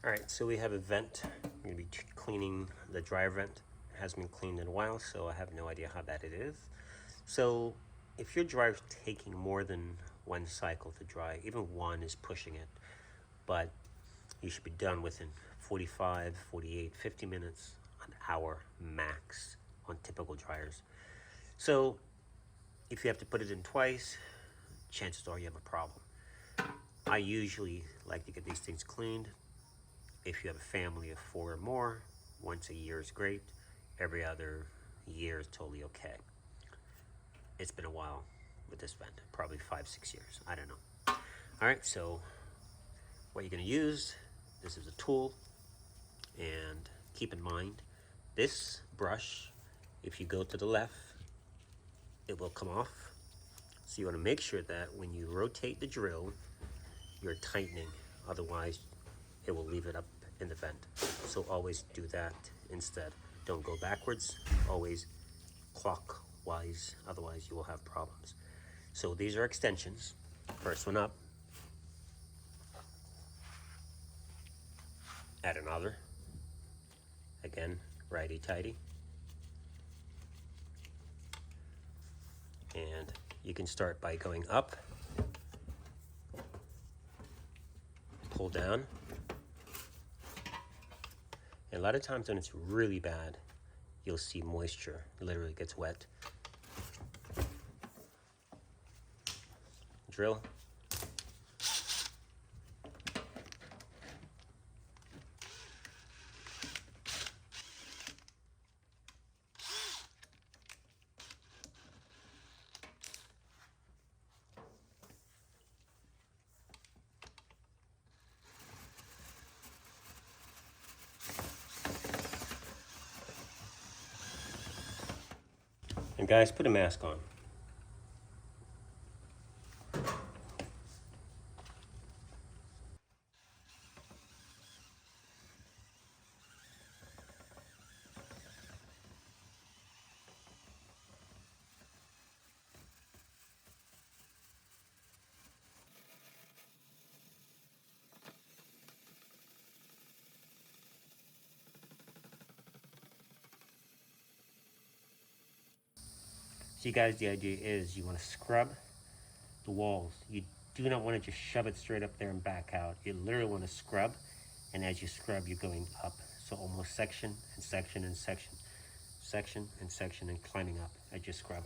All right, so we have a vent. I'm gonna be cleaning the dryer vent. It hasn't been cleaned in a while, so I have no idea how bad it is. So if your dryer's taking more than one cycle to dry, even one is pushing it, but you should be done within 45, 48, 50 minutes, an hour max on typical dryers. So if you have to put it in twice, chances are you have a problem. I usually like to get these things cleaned. If you have a family of 4 or more, once a year is great. Every other year is totally okay. It's been a while with this vent, probably 5, 6 years. I don't know. All right, so what you're gonna use, this is a tool, and keep in mind, this brush, if you go to the left, it will come off. So you wanna make sure that when you rotate the drill, you're tightening. Otherwise, it will leave it up in the vent. So always do that instead. Don't go backwards, always clockwise, otherwise you will have problems. So these are extensions. First one up, add another. Again, righty-tighty. And you can start by going up, pull down. And a lot of times when it's really bad, you'll see moisture. It literally gets wet. Drill. And guys, put a mask on. So you guys, the idea is you want to scrub the walls. You do not want to just shove it straight up there and back out. You literally want to scrub, and as you scrub, you're going up. So almost section and section and section, section and section, and climbing up as you scrub.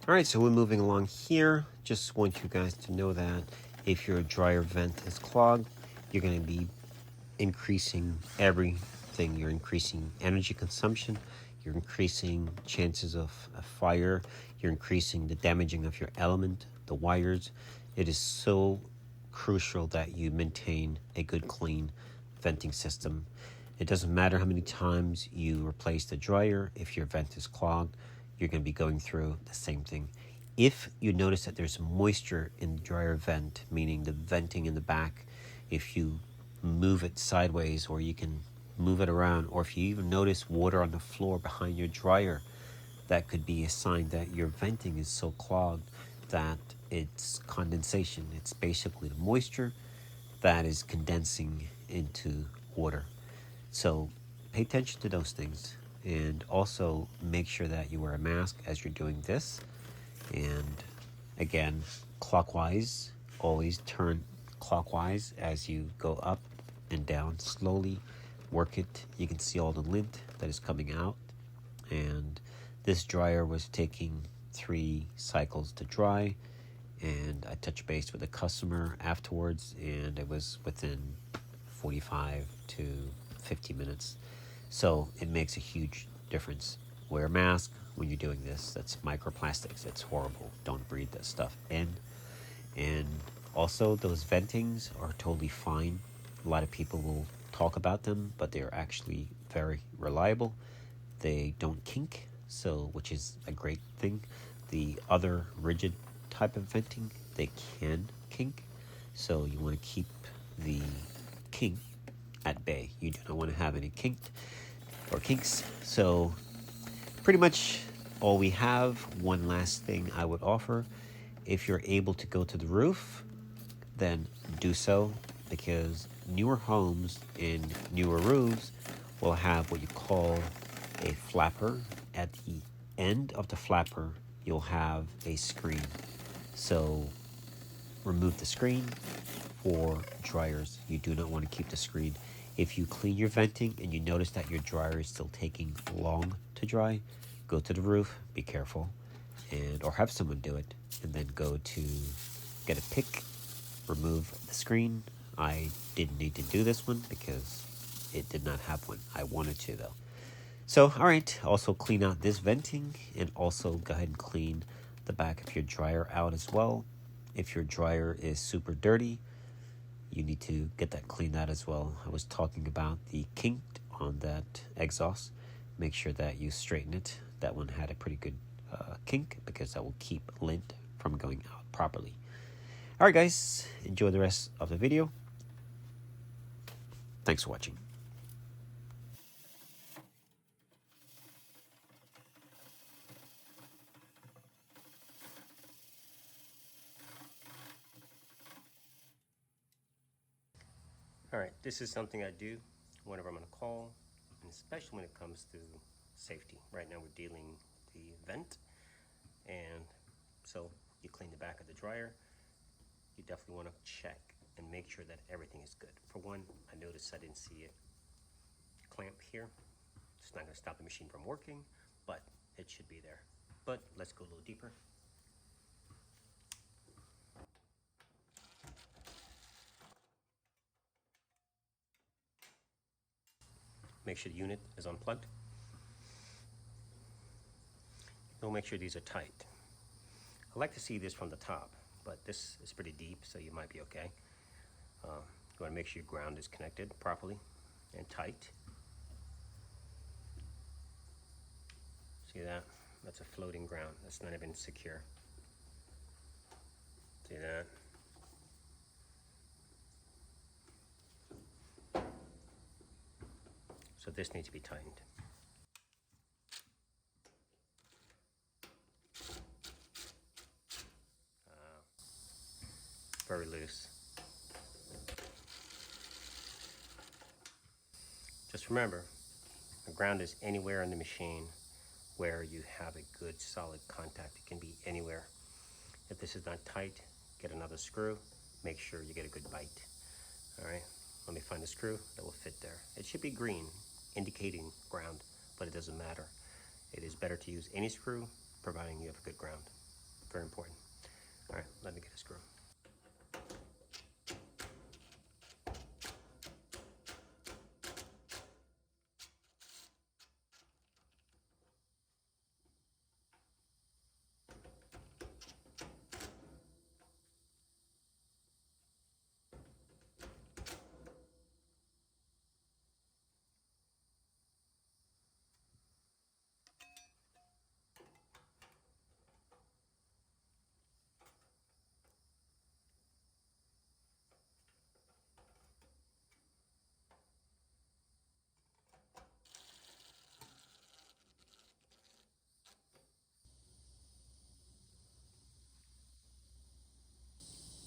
All right, so we're moving along here. Just want you guys to know that if your dryer vent is clogged, you're going to be increasing everything. You're increasing energy consumption, you're increasing chances of a fire, you're increasing the damaging of your element, the wires. It is so crucial that you maintain a good clean venting system. It doesn't matter how many times you replace the dryer. If your vent is clogged, you're going to be going through the same thing. If you notice that there's moisture in the dryer vent, meaning the venting in the back, if you move it sideways, or you can move it around, or if you even notice water on the floor behind your dryer, that could be a sign that your venting is so clogged that it's condensation. It's basically the moisture that is condensing into water. So pay attention to those things, and also make sure that you wear a mask as you're doing this. And again, clockwise, always turn clockwise as you go up and down slowly. Work it. You can see all the lint that is coming out. And this dryer was taking 3 cycles to dry, and I touched base with the customer afterwards, and it was within 45 to 50 minutes. So it makes a huge difference. Wear a mask when you're doing this. That's microplastics. It's horrible. Don't breathe that stuff in. And also, those ventings are totally fine. A lot of people will talk about them, but they're actually very reliable. They don't kink, so which is a great thing. The other rigid type of venting, they can kink, so you want to keep the kink at bay. You do not want to have any kinked or kinks. So pretty much all we have. One last thing I would offer: if you're able to go to the roof, then do so, because newer homes in newer roofs will have what you call a flapper. At the end of the flapper, you'll have a screen. So remove the screen for dryers. You do not want to keep the screen. If you clean your venting and you notice that your dryer is still taking long to dry, go to the roof, be careful, and or have someone do it, and then go to get a pick, remove the screen. I didn't need to do this one because it did not have one. I wanted to though. So, all right, also clean out this venting, and also go ahead and clean the back of your dryer out as well. If your dryer is super dirty, you need to get that cleaned out as well. I was talking about the kink on that exhaust. Make sure that you straighten it. That one had a pretty good kink, because that will keep lint from going out properly. All right, guys, enjoy the rest of the video. Thanks for watching. All right, this is something I do whenever I'm on a call, and especially when it comes to safety. Right now we're dealing the vent, and so you clean the back of the dryer. You definitely want to check and make sure that everything is good. For one, I noticed I didn't see a clamp here. It's not going to stop the machine from working, but it should be there. But let's go a little deeper. Make sure the unit is unplugged. We'll make sure these are tight. I like to see this from the top, but this is pretty deep, so you might be okay. You want to make sure your ground is connected properly and tight. See that? That's a floating ground. That's not even secure. See that? So this needs to be tightened. Very loose. Just remember, the ground is anywhere in the machine where you have a good solid contact. It can be anywhere. If this is not tight, get another screw. Make sure you get a good bite. All right, let me find a screw that will fit there. It should be green, indicating ground, but it doesn't matter. It is better to use any screw, providing you have a good ground. very important. All right, let me get a screw.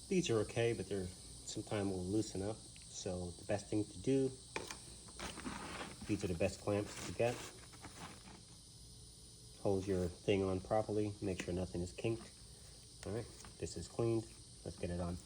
These are okay, but they're sometimes will loosen up. So the best thing to do, these are the best clamps to get. Hold your thing on properly, make sure nothing is kinked. All right, this is cleaned. Let's get it on.